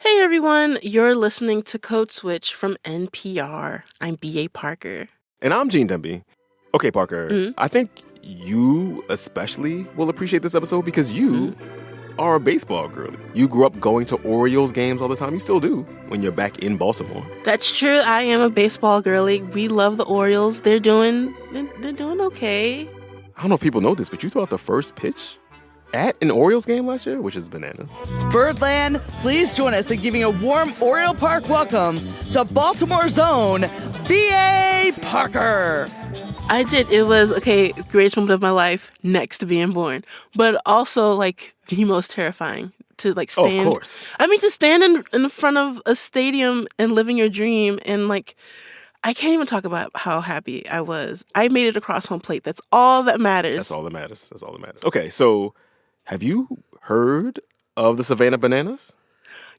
Hey everyone, you're listening to Code Switch from NPR. I'm B.A. Parker. And I'm Gene Demby. Okay, Parker, Mm. I think you especially will appreciate this episode because you are a baseball girly. You grew up going to Orioles games all the time. You still do when you're back in Baltimore. That's true. I am a baseball girly. We love the Orioles. They're doing okay. I don't know if people know this, but you threw out the first pitch at an Orioles game last year, which is bananas. Birdland, please join us in giving a warm Oriole Park welcome to Baltimore's own B.A. Parker. I did. It was, greatest moment of my life next to being born. But also, the most terrifying to, stand. Oh, of course. I mean, to stand in front of a stadium and living your dream and, I can't even talk about how happy I was. I made it across home plate. That's all that matters. That's all that matters. Okay, so have you heard of the Savannah Bananas?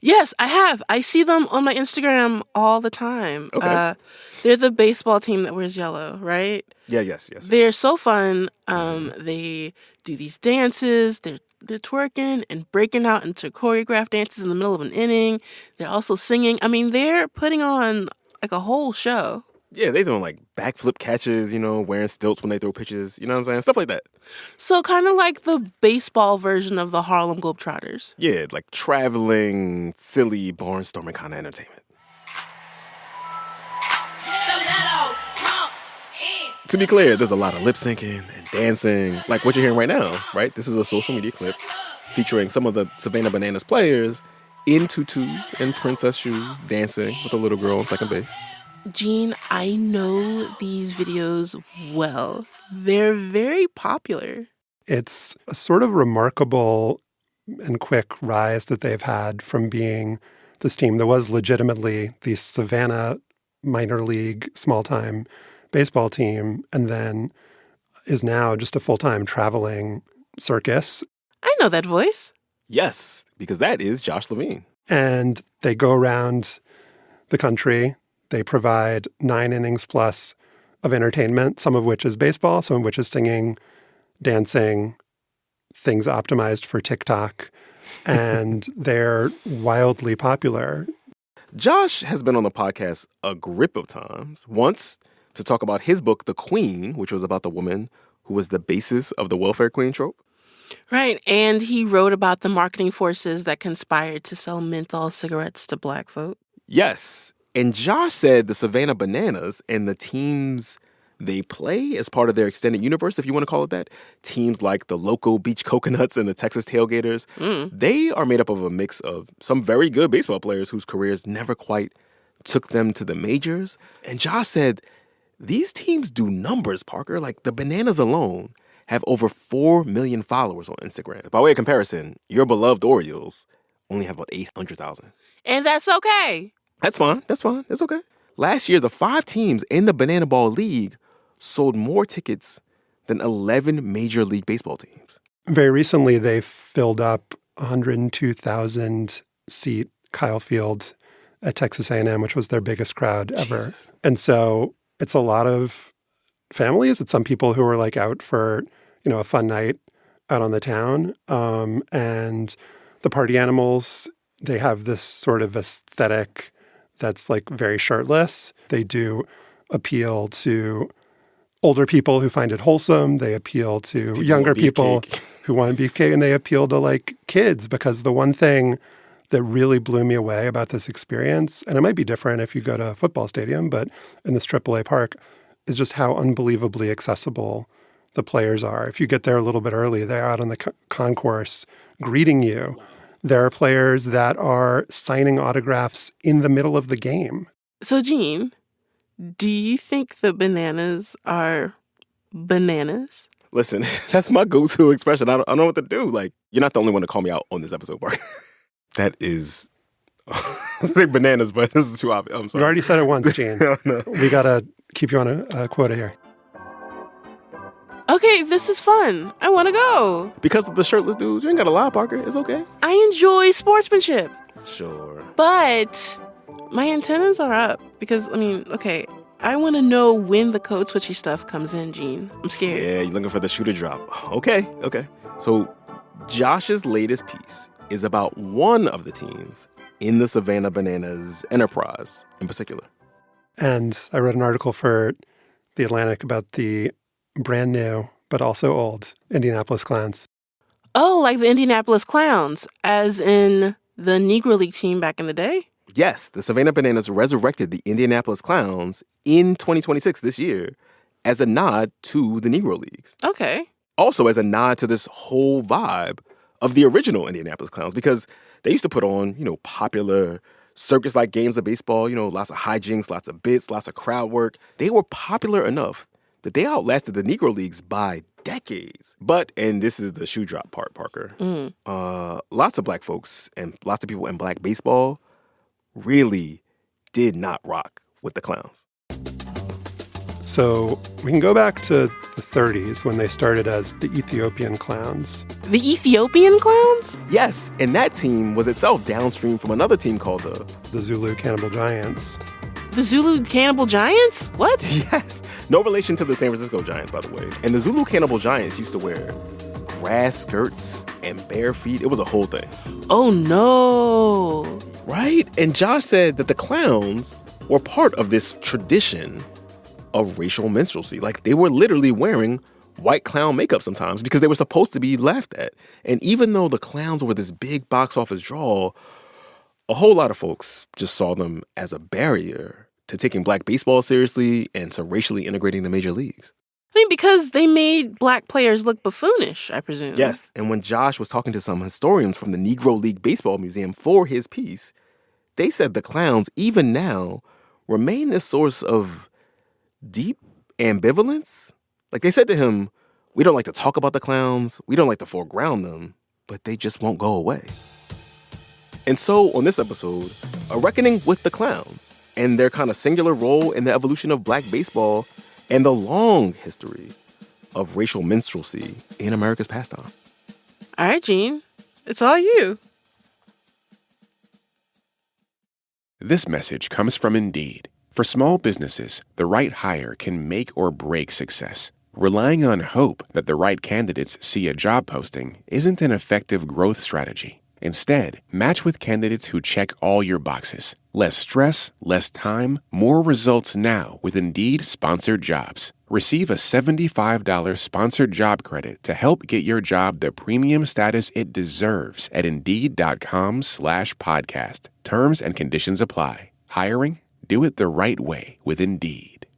Yes, I have. I see them on my Instagram all the time. Okay. They're the baseball team that wears yellow, right? Yeah, yes. They're so fun. They do these dances. They're twerking and breaking out into choreographed dances in the middle of an inning. They're also singing. I mean, they're putting on a whole show. Yeah, they doing backflip catches, wearing stilts when they throw pitches, you know what I'm saying? Stuff like that. So kind of like the baseball version of the Harlem Globetrotters. Yeah, traveling, silly, barnstorming kind of entertainment. To be clear, there's a lot of lip syncing and dancing, like what you're hearing right now, right? This is a social media clip featuring some of the Savannah Bananas players in tutus and princess shoes dancing with a little girl on second base. Gene, I know these videos well. They're very popular. It's a sort of remarkable and quick rise that they've had from being this team that was legitimately the Savannah minor league small-time baseball team and then is now just a full-time traveling circus. I know that voice. Yes, because that is Josh Levine. And they go around the country. They provide 9 innings plus of entertainment, some of which is baseball, some of which is singing, dancing, things optimized for TikTok. And they're wildly popular. Josh has been on the podcast a grip of times. Once to talk about his book, The Queen, which was about the woman who was the basis of the welfare queen trope. Right, and he wrote about the marketing forces that conspired to sell menthol cigarettes to black folk. Yes, and Josh said the Savannah Bananas and the teams they play as part of their extended universe, if you want to call it that, teams like the local Beach Coconuts and the Texas Tailgaters, they are made up of a mix of some very good baseball players whose careers never quite took them to the majors. And Josh said, these teams do numbers, Parker. The Bananas alone have over 4 million followers on Instagram. By way of comparison, your beloved Orioles only have about 800,000. And that's okay. That's fine. It's okay. Last year, the 5 teams in the Banana Ball League sold more tickets than 11 Major League Baseball teams. Very recently, they filled up 102,000-seat Kyle Field at Texas A&M, which was their biggest crowd ever. Jesus. And so it's a lot of families. It's some people who are out for, a fun night out on the town. And the party animals, they have this sort of aesthetic that's very shirtless. They do appeal to older people who find it wholesome. They appeal to younger people who want beefcake, and they appeal to kids, because the one thing that really blew me away about this experience, and it might be different if you go to a football stadium, but in this AAA park, is just how unbelievably accessible the players are. If you get there a little bit early, they're out on the concourse greeting you. There are players that are signing autographs in the middle of the game. So, Gene, do you think the Bananas are bananas? Listen, that's my go-to expression. I don't know what to do. You're not the only one to call me out on this episode, Parker. That is... I say bananas, but this is too obvious. I'm sorry. You already said it once, Gene. No. We got to keep you on a quota here. Okay, this is fun. I want to go. Because of the shirtless dudes, you ain't got to lie, Parker. It's okay. I enjoy sportsmanship. Sure. But my antennas are up because, I want to know when the code switchy stuff comes in, Gene. I'm scared. Yeah, you're looking for the shoe to drop. Okay. So Josh's latest piece is about one of the teams in the Savannah Bananas enterprise in particular. And I wrote an article for The Atlantic about the brand new, but also old, Indianapolis Clowns. Oh, like the Indianapolis Clowns, as in the Negro League team back in the day? Yes, the Savannah Bananas resurrected the Indianapolis Clowns in 2026, this year, as a nod to the Negro Leagues. Okay. Also as a nod to this whole vibe of the original Indianapolis Clowns, because they used to put on, popular circus-like games of baseball, lots of hijinks, lots of bits, lots of crowd work. They were popular enough that they outlasted the Negro Leagues by decades. But, and this is the shoe drop part, Parker, lots of black folks and lots of people in black baseball really did not rock with the Clowns. So we can go back to the 30s when they started as the Ethiopian Clowns. The Ethiopian Clowns? Yes, and that team was itself downstream from another team called the Zulu Cannibal Giants. The Zulu Cannibal Giants? What? Yes. No relation to the San Francisco Giants, by the way. And the Zulu Cannibal Giants used to wear grass skirts and bare feet. It was a whole thing. Oh, no. Right? And Josh said that the Clowns were part of this tradition of racial minstrelsy. Like, they were literally wearing white clown makeup sometimes because they were supposed to be laughed at. And even though the Clowns were this big box office draw, a whole lot of folks just saw them as a barrier to taking black baseball seriously and to racially integrating the major leagues. I mean, because they made black players look buffoonish, I presume. Yes, and when Josh was talking to some historians from the Negro League Baseball Museum for his piece, they said the Clowns, even now, remain this source of deep ambivalence. Like, they said to him, we don't like to talk about the Clowns, we don't like to foreground them, but they just won't go away. And so, on this episode, a reckoning with the Clowns and their kind of singular role in the evolution of black baseball and the long history of racial minstrelsy in America's pastime. All right, Gene. It's all you. This message comes from Indeed. For small businesses, the right hire can make or break success. Relying on hope that the right candidates see a job posting isn't an effective growth strategy. Instead, match with candidates who check all your boxes. Less stress, less time, more results now with Indeed Sponsored Jobs. Receive a $75 sponsored job credit to help get your job the premium status it deserves at Indeed.com/podcast. Terms and conditions apply. Hiring? Do it the right way with Indeed.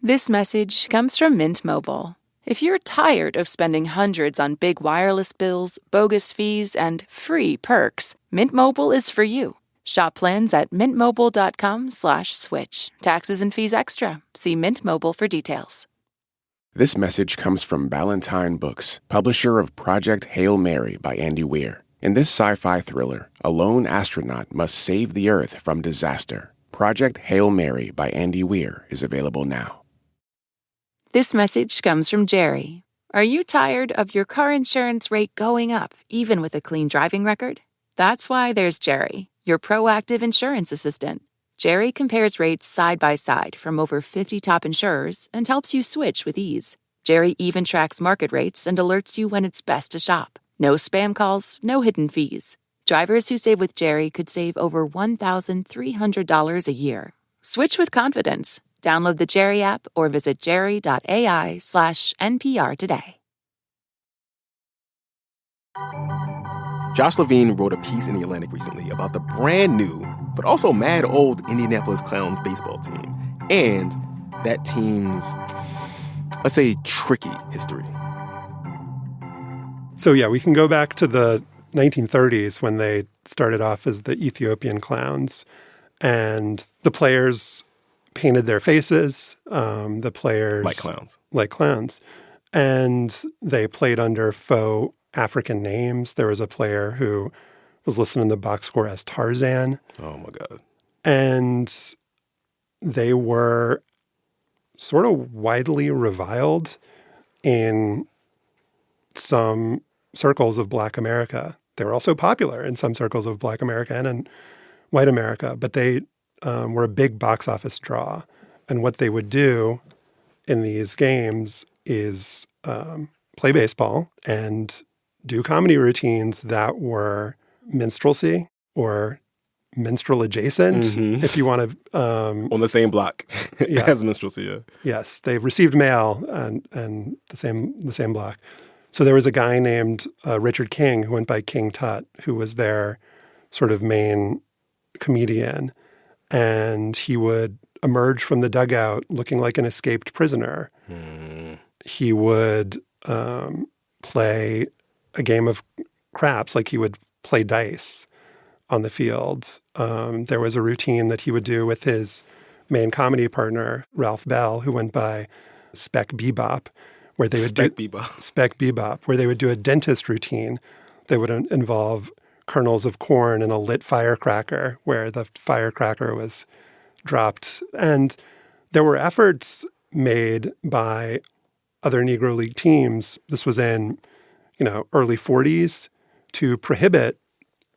This message comes from Mint Mobile. If you're tired of spending hundreds on big wireless bills, bogus fees, and free perks, Mint Mobile is for you. Shop plans at mintmobile.com/switch. Taxes and fees extra. See Mint Mobile for details. This message comes from Ballantine Books, publisher of Project Hail Mary by Andy Weir. In this sci-fi thriller, a lone astronaut must save the Earth from disaster. Project Hail Mary by Andy Weir is available now. This message comes from Jerry. Are you tired of your car insurance rate going up, even with a clean driving record? That's why there's Jerry, your proactive insurance assistant. Jerry compares rates side by side from over 50 top insurers and helps you switch with ease. Jerry even tracks market rates and alerts you when it's best to shop. No spam calls, no hidden fees. Drivers who save with Jerry could save over $1,300 a year. Switch with confidence. Download the Jerry app or visit jerry.ai/NPR today. Josh Levine wrote a piece in The Atlantic recently about the brand new, but also mad old Indianapolis Clowns baseball team and that team's, let's say, tricky history. So yeah, we can go back to the 1930s when they started off as the Ethiopian Clowns, and the players painted their faces. The players like clowns, and they played under faux African names. There was a player who was listed in the box score as Tarzan. Oh my God! And they were sort of widely reviled in some circles of Black America. They were also popular in some circles of Black America and in white America, but they were a big box office draw. And what they would do in these games is play baseball and do comedy routines that were minstrelsy or minstrel adjacent, if you want to. On the same block Yeah. as minstrelsy, yeah. Yes, they received mail and the same block. So there was a guy named Richard King who went by King Tut, who was their sort of main comedian, and he would emerge from the dugout looking like an escaped prisoner. He would play a game of craps, like he would play dice on the field. There was a routine that he would do with his main comedy partner, Ralph Bell, who went by Spec Bebop, where they would Spec Bebop, where they would do a dentist routine that would involve kernels of corn and a lit firecracker, where the firecracker was dropped. And there were efforts made by other Negro League teams. This was in, early 40s, to prohibit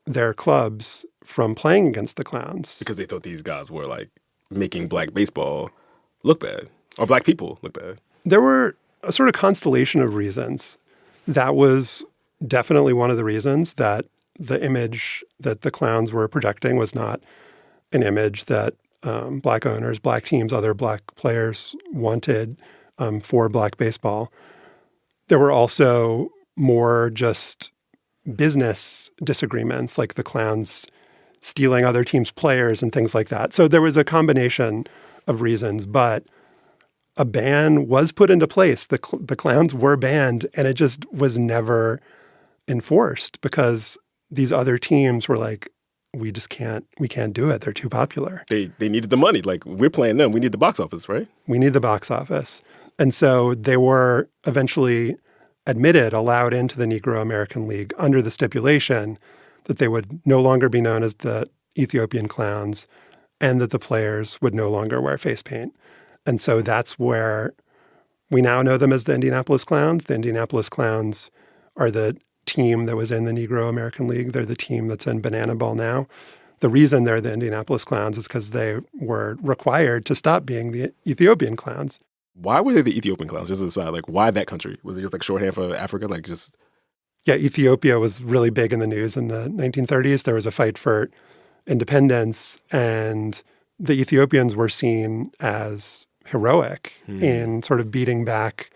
their clubs from playing against the Clowns. Because they thought these guys were like making black baseball look bad, or black people look bad. There were a sort of constellation of reasons. That was definitely one of the reasons that the image that the Clowns were projecting was not an image that black owners, black teams, other black players wanted for black baseball. There were also more just business disagreements, like the Clowns stealing other teams' players and things like that. So there was a combination of reasons, but a ban was put into place. The Clowns were banned, and it just was never enforced because these other teams were like, we can't do it. They're too popular. They needed the money. Like, we're playing them. We need the box office, right? We need the box office. And so they were eventually allowed into the Negro American League under the stipulation that they would no longer be known as the Ethiopian Clowns and that the players would no longer wear face paint. And so that's where we now know them as the Indianapolis Clowns. The Indianapolis Clowns are the team that was in the Negro American League. They're the team that's in Banana Ball now. The reason they're the Indianapolis Clowns is because they were required to stop being the Ethiopian Clowns. Why were they the Ethiopian Clowns? Just aside, like, why that country? Was it just like shorthand for Africa? Like, just... Yeah, Ethiopia was really big in the news in the 1930s. There was a fight for independence, and the Ethiopians were seen as heroic in sort of beating back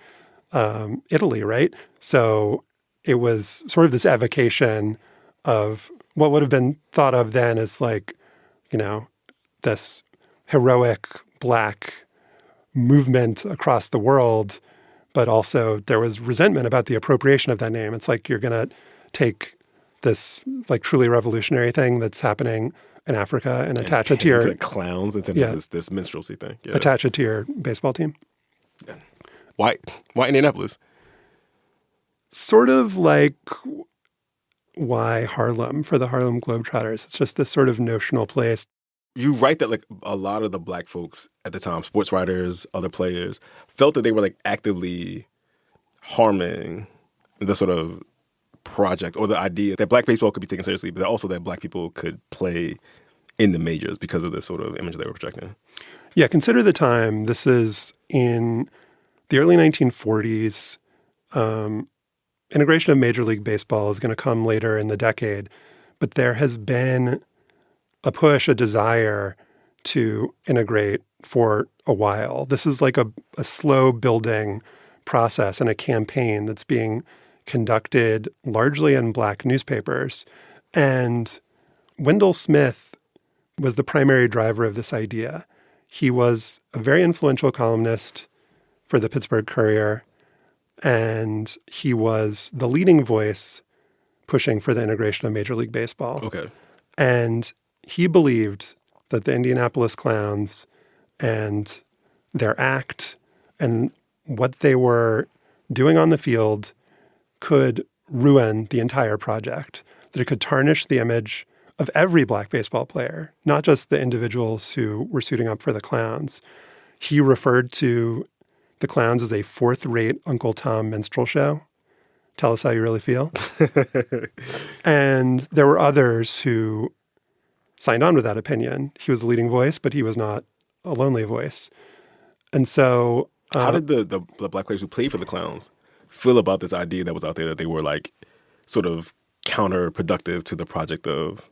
Italy, right? So it was sort of this evocation of what would have been thought of then as like, this heroic black movement across the world, but also there was resentment about the appropriation of that name. It's like you're going to take this like truly revolutionary thing that's happening in Africa and attach it to your... Into clowns, into this minstrelsy thing. Yeah. Attach it to your baseball team. Yeah. Why Indianapolis? Sort of like why Harlem for the Harlem Globetrotters. It's just this sort of notional place. You write that like a lot of the black folks at the time, sports writers, other players, felt that they were like actively harming the sort of project or the idea that black baseball could be taken seriously, but also that black people could play in the majors because of this sort of image they were projecting. Yeah, consider the time. This is in the early 1940s. Integration of Major League Baseball is going to come later in the decade, but there has been a push, a desire to integrate for a while. This is like a slow building process and a campaign that's being conducted largely in black newspapers. And Wendell Smith was the primary driver of this idea. He was a very influential columnist for the Pittsburgh Courier, and he was the leading voice pushing for the integration of Major League Baseball. Okay. And he believed that the Indianapolis Clowns and their act and what they were doing on the field could ruin the entire project, that it could tarnish the image of every black baseball player, not just the individuals who were suiting up for the Clowns. He referred to the Clowns as a fourth-rate Uncle Tom minstrel show. Tell us how you really feel. And there were others who signed on with that opinion. He was the leading voice, but he was not a lonely voice. And so... how did the black players who played for the Clowns feel about this idea that was out there that they were like sort of counterproductive to the project of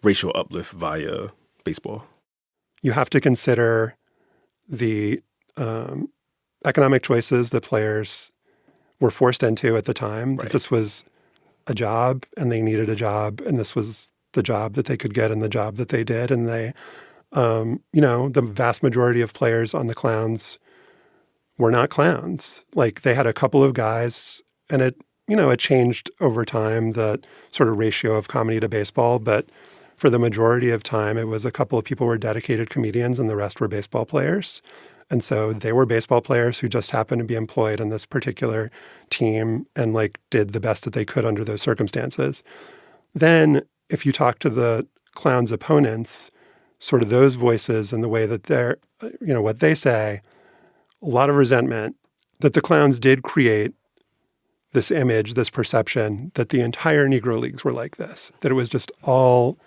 racial uplift via baseball? You have to consider the economic choices that players were forced into at the time, that Right. this was a job and they needed a job, and this was the job that they could get and the job that they did. And they, the vast majority of players on the Clowns were not clowns. Like, they had a couple of guys, and it changed over time, the sort of ratio of comedy to baseball. But for the majority of time, it was a couple of people were dedicated comedians and the rest were baseball players. And so they were baseball players who just happened to be employed in this particular team and like did the best that they could under those circumstances. Then if you talk to the Clowns' opponents, sort of those voices and the way that they're, what they say, a lot of resentment that the Clowns did create this image, this perception that the entire Negro Leagues were like this, that it was just all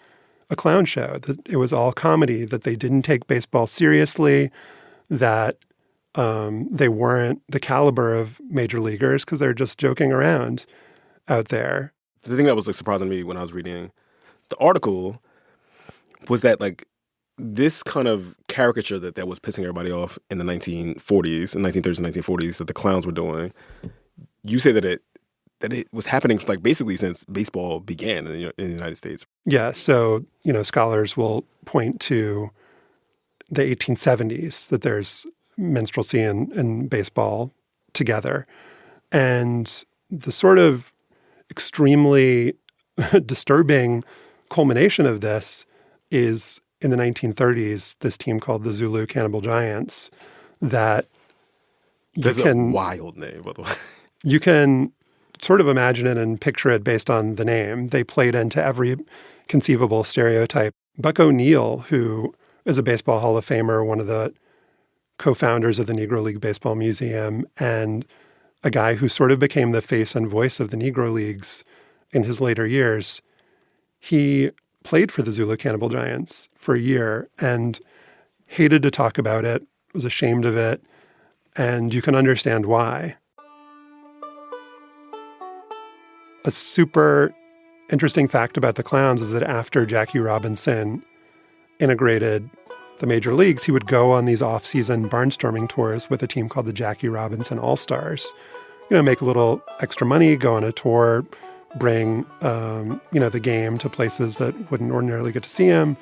a clown show, that it was all comedy, that they didn't take baseball seriously, that they weren't the caliber of major leaguers because they're just joking around out there. The thing that was like surprising to me when I was reading the article was that like this kind of caricature that was pissing everybody off in the 1940s, and 1930s and 1940s that the Clowns were doing. You say that it was happening like basically since baseball began in the United States. Yeah, so scholars will point to the 1870s that there's minstrelsy and baseball together, and the sort of extremely disturbing culmination of this is in the 1930s, this team called the Zulu Cannibal Giants that That's a wild name, by the way. You can sort of imagine it and picture it based on the name. They played into every conceivable stereotype. Buck O'Neill, who is a Baseball Hall of Famer, one of the co-founders of the Negro League Baseball Museum, and a guy who sort of became the face and voice of the Negro Leagues in his later years, he played for the Zulu Cannibal Giants for a year and hated to talk about it, was ashamed of it, and you can understand why. A super interesting fact about the Clowns is that after Jackie Robinson integrated the major leagues, he would go on these off-season barnstorming tours with a team called the Jackie Robinson All-Stars. Make a little extra money, go on a tour, bring, the game to places that wouldn't ordinarily get to see him.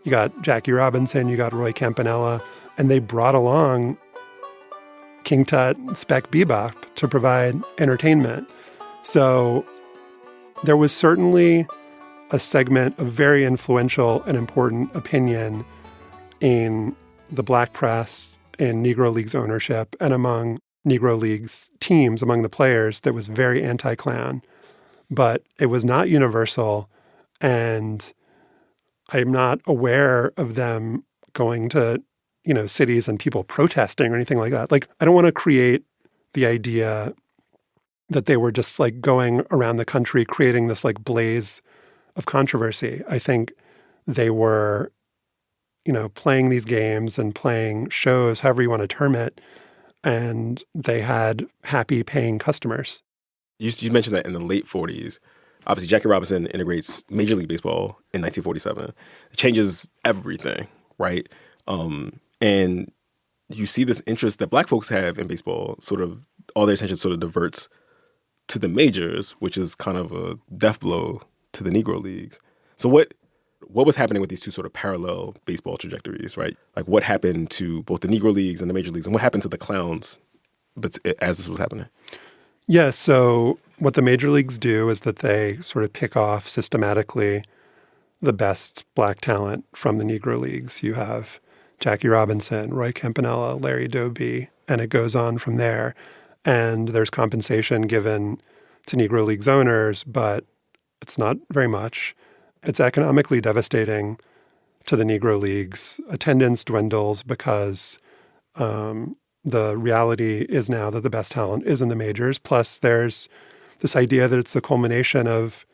You got Jackie Robinson, you got Roy Campanella, and they brought along King Tut, Spec Bebop to provide entertainment. So there was certainly a segment of very influential and important opinion in the Black press, in Negro Leagues ownership, and among Negro Leagues teams, among the players, that was very anti-clown. But it was not universal, and I'm not aware of them going to, cities and people protesting or anything like that. Like, I don't want to create the idea that they were just like going around the country creating this like blaze of controversy. I think they were, playing these games and playing shows, however you want to term it, and they had happy paying customers. You mentioned that in the late 40s, obviously Jackie Robinson integrates Major League Baseball in 1947. It changes everything, right? And you see this interest that Black folks have in baseball, sort of all their attention sort of diverts to the majors, which is kind of a death blow to the Negro Leagues. So what was happening with these two sort of parallel baseball trajectories, right? Like what happened to both the Negro Leagues and the Major Leagues, and what happened to the Clowns as this was happening? Yeah, so what the Major Leagues do is that they sort of pick off systematically the best Black talent from the Negro Leagues. You have Jackie Robinson, Roy Campanella, Larry Doby, and it goes on from there. And there's compensation given to Negro Leagues owners, but it's not very much. It's economically devastating to the Negro Leagues. Attendance dwindles because the reality is now that the best talent is in the majors. Plus, there's this idea that it's the culmination of,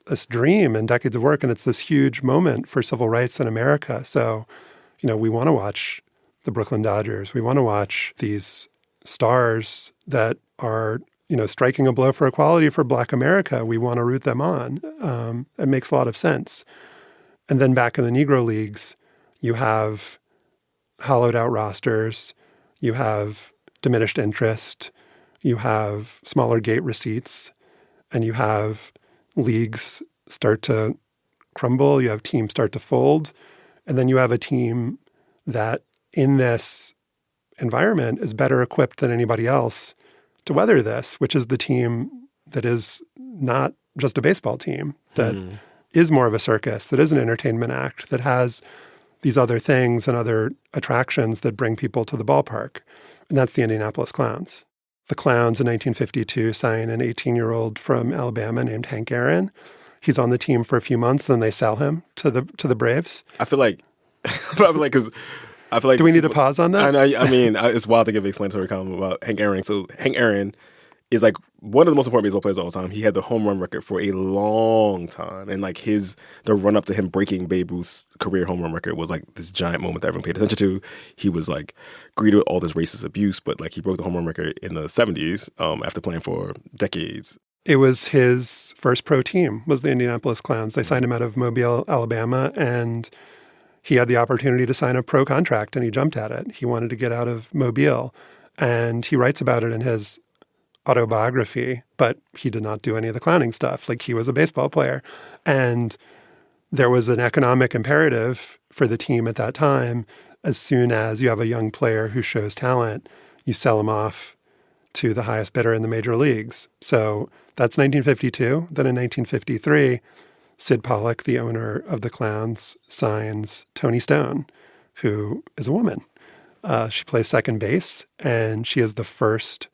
this dream and decades of work, and it's this huge moment for civil rights in America. So, we want to watch the Brooklyn Dodgers. We want to watch these stars that are striking a blow for equality for Black America. We want to root them on. It makes a lot of sense. And then back in the Negro Leagues, you have hollowed out rosters, you have diminished interest, you have smaller gate receipts, and you have leagues start to crumble, you have teams start to fold, and then you have a team that in this environment is better equipped than anybody else to weather this, which is the team that is not just a baseball team, that is more of a circus, that is an entertainment act, that has these other things and other attractions that bring people to the ballpark. And that's the Indianapolis Clowns. The Clowns in 1952 sign an 18-year-old from Alabama named Hank Aaron. He's on the team for a few months, then they sell him to the Braves. I feel like, because I feel like. Do we need to pause on that? I mean, it's wild to give an explanatory comment about Hank Aaron. So Hank Aaron is like one of the most important baseball players of all time. He had the home run record for a long time, and like the run up to him breaking Babe Ruth's career home run record was like this giant moment that everyone paid attention to. He was like greeted with all this racist abuse, but like he broke the home run record in the 70s after playing for decades. It was his first pro team, was the Indianapolis Clowns. They signed him out of Mobile, Alabama, and he had the opportunity to sign a pro contract, and he jumped at it. He wanted to get out of Mobile, and he writes about it in his autobiography, but he did not do any of the clowning stuff. Like, he was a baseball player. And there was an economic imperative for the team at that time. As soon as you have a young player who shows talent, you sell him off to the highest bidder in the major leagues. So that's 1952. Then in 1953, Sid Pollock, the owner of the Clowns, signs Toni Stone, who is a woman. She plays second base, and she is the first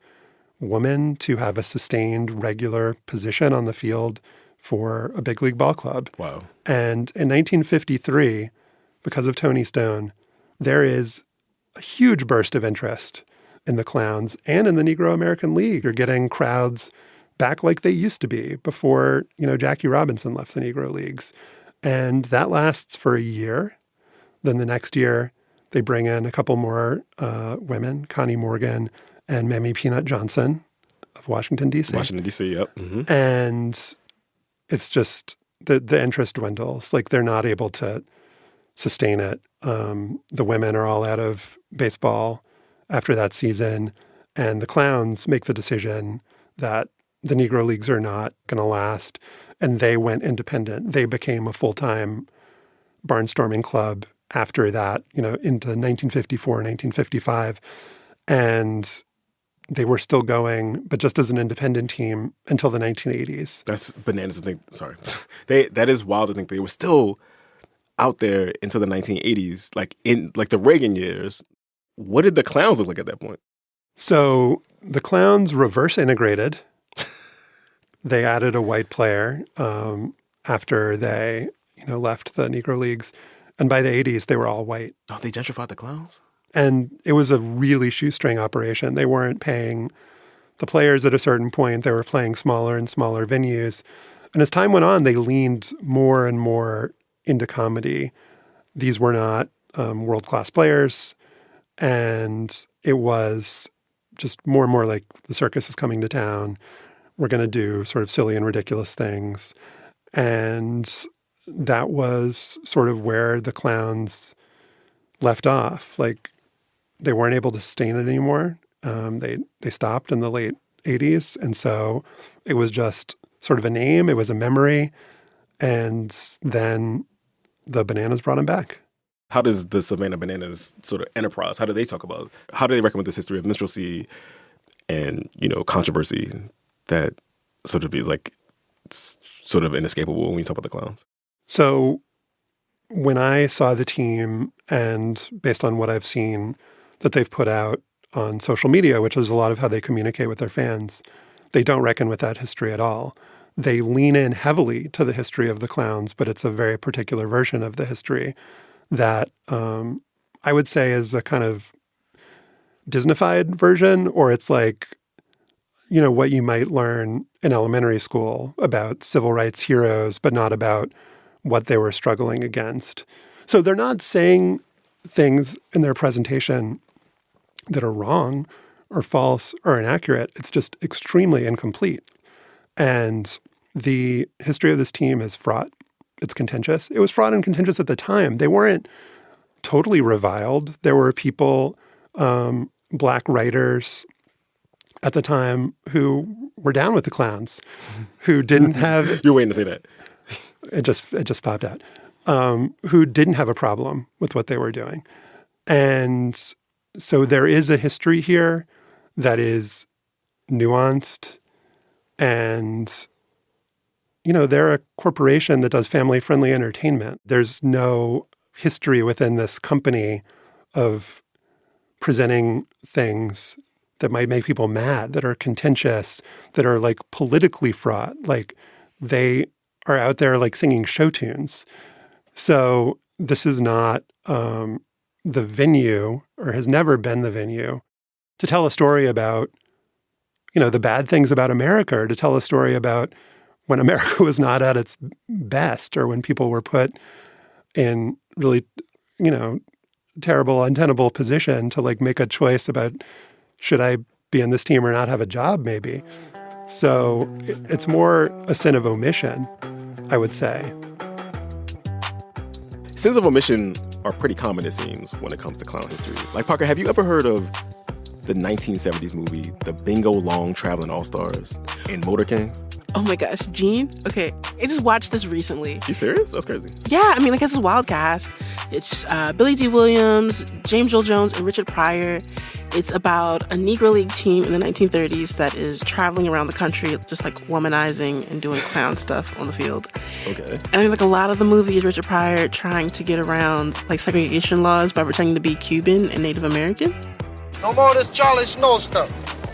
woman to have a sustained regular position on the field for a big league ball club. Wow. And in 1953, because of Toni Stone, there is a huge burst of interest in the Clowns and in the Negro American League. You're getting crowds back like they used to be before, Jackie Robinson left the Negro Leagues. And that lasts for a year. Then the next year, they bring in a couple more women, Connie Morgan and Mamie Peanut Johnson of Washington, D.C. Washington, D.C., yep. Mm-hmm. And it's just the interest dwindles. Like, they're not able to sustain it. The women are all out of baseball after that season. And the Clowns make the decision that the Negro Leagues are not going to last. And they went independent. They became a full-time barnstorming club after that, into 1954, 1955. And they were still going, but just as an independent team until the 1980s. That's bananas to think. Sorry. That is wild to think they were still out there until the 1980s, like in like the Reagan years. What did the Clowns look like at that point? So the Clowns reverse integrated. They added a white player after they, left the Negro Leagues. And by the 80s, they were all white. Oh, they gentrified the Clowns? And it was a really shoestring operation. They weren't paying the players at a certain point. They were playing smaller and smaller venues. And as time went on, they leaned more and more into comedy. These were not world-class players. And it was just more and more like the circus is coming to town. We're going to do sort of silly and ridiculous things. And that was sort of where the Clowns left off. Like, they weren't able to sustain it anymore. They stopped in the late 80s. And so it was just sort of a name. It was a memory. And then the Bananas brought him back. How does the Savannah Bananas sort of enterprise, how do they talk about, how do they recommend this history of minstrelsy and, controversy that sort of be like, it's sort of inescapable when we talk about the Clowns? So when I saw the team, and based on what I've seen that they've put out on social media, which is a lot of how they communicate with their fans, they don't reckon with that history at all. They lean in heavily to the history of the Clowns, but it's a very particular version of the history that I would say is a kind of Disneyfied version, or it's like, what you might learn in elementary school about civil rights heroes, but not about what they were struggling against. So they're not saying things in their presentation that are wrong or false or inaccurate. It's just extremely incomplete. And the history of this team is fraught. It's contentious. It was fraught and contentious at the time. They weren't totally reviled. There were people, Black writers at the time who were down with the clowns, who didn't have... You're waiting to say that. It just popped out. Who didn't have a problem with what they were doing. And so there is a history here that is nuanced, and, they're a corporation that does family-friendly entertainment. There's no history within this company of presenting things that might make people mad, that are contentious, that are like politically fraught. Like they are out there like singing show tunes. So this is not the venue, or has never been the venue, to tell a story about, the bad things about America, or to tell a story about when America was not at its best, or when people were put in really, terrible, untenable position to like make a choice about, should I be in this team or not have a job maybe. So it's more a sin of omission, I would say. Sins of omission are pretty common, it seems, when it comes to clown history. Like, Parker, have you ever heard of the 1970s movie, The Bingo Long Traveling All-Stars and Motor King? Oh my gosh, Gene? Okay, I just watched this recently. You serious? That's crazy. Yeah, it's a wild cast. It's Billy D. Williams, James Earl Jones, and Richard Pryor. It's about a Negro League team in the 1930s that is traveling around the country, just like womanizing and doing clown stuff on the field. Okay. And a lot of the movie is Richard Pryor trying to get around like segregation laws by pretending to be Cuban and Native American. No more this Charlie Snow stuff.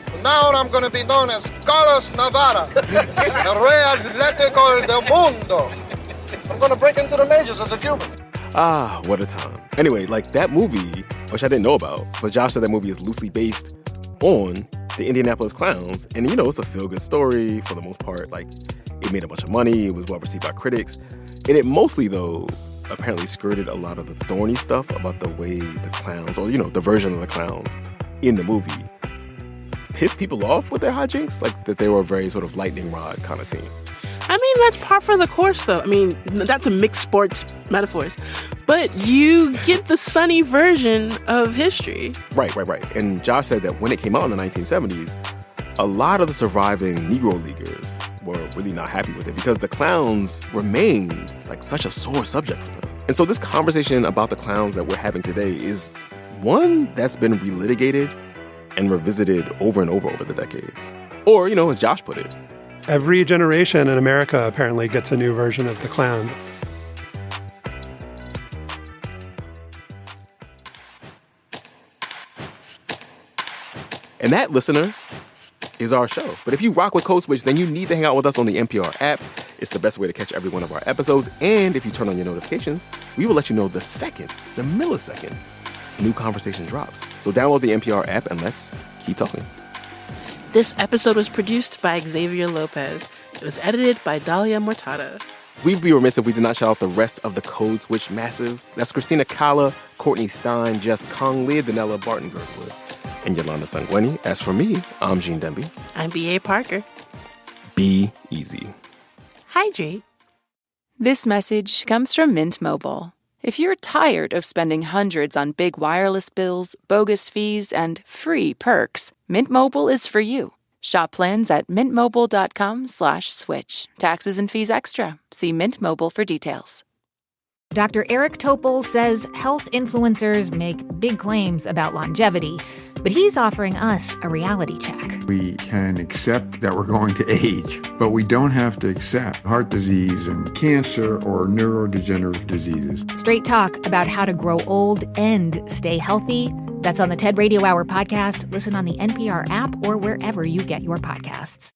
From now on, I'm going to be known as Carlos Navarra, el Rey Atlético del Mundo. I'm going to break into the majors as a Cuban. Ah, what a time. Anyway, like that movie, which I didn't know about, but Josh said that movie is loosely based on the Indianapolis Clowns. And, it's a feel-good story for the most part. Like, it made a bunch of money. It was well-received by critics. And it mostly, though, apparently skirted a lot of the thorny stuff about the way the clowns, or, the version of the clowns in the movie, pissed people off with their hijinks. Like, that they were a very sort of lightning rod kind of team. That's par for the course, though. Not to mix sports metaphors, but you get the sunny version of history. Right. And Josh said that when it came out in the 1970s, a lot of the surviving Negro Leaguers were really not happy with it because the clowns remained like such a sore subject for them. And so this conversation about the clowns that we're having today is one that's been relitigated and revisited over and over the decades. Or, as Josh put it, every generation in America apparently gets a new version of the clown. And that, listener, is our show. But if you rock with Code Switch, then you need to hang out with us on the NPR app. It's the best way to catch every one of our episodes. And if you turn on your notifications, we will let you know the millisecond, new conversation drops. So download the NPR app and let's keep talking. This episode was produced by Xavier Lopez. It was edited by Dalia Mortada. We'd be remiss if we did not shout out the rest of the Code Switch massive. That's Christina Kala, Courtney Stein, Jess Kong, Leah Danella, Barton Girdwood, and Yolanda Sangweni. As for me, I'm Gene Demby. I'm B.A. Parker. Be easy. Hydrate. This message comes from Mint Mobile. If you're tired of spending hundreds on big wireless bills, bogus fees, and free perks, Mint Mobile is for you. Shop plans at mintmobile.com/switch. Taxes and fees extra. See Mint Mobile for details. Dr. Eric Topol says health influencers make big claims about longevity, but he's offering us a reality check. We can accept that we're going to age, but we don't have to accept heart disease and cancer or neurodegenerative diseases. Straight talk about how to grow old and stay healthy. That's on the TED Radio Hour podcast. Listen on the NPR app or wherever you get your podcasts.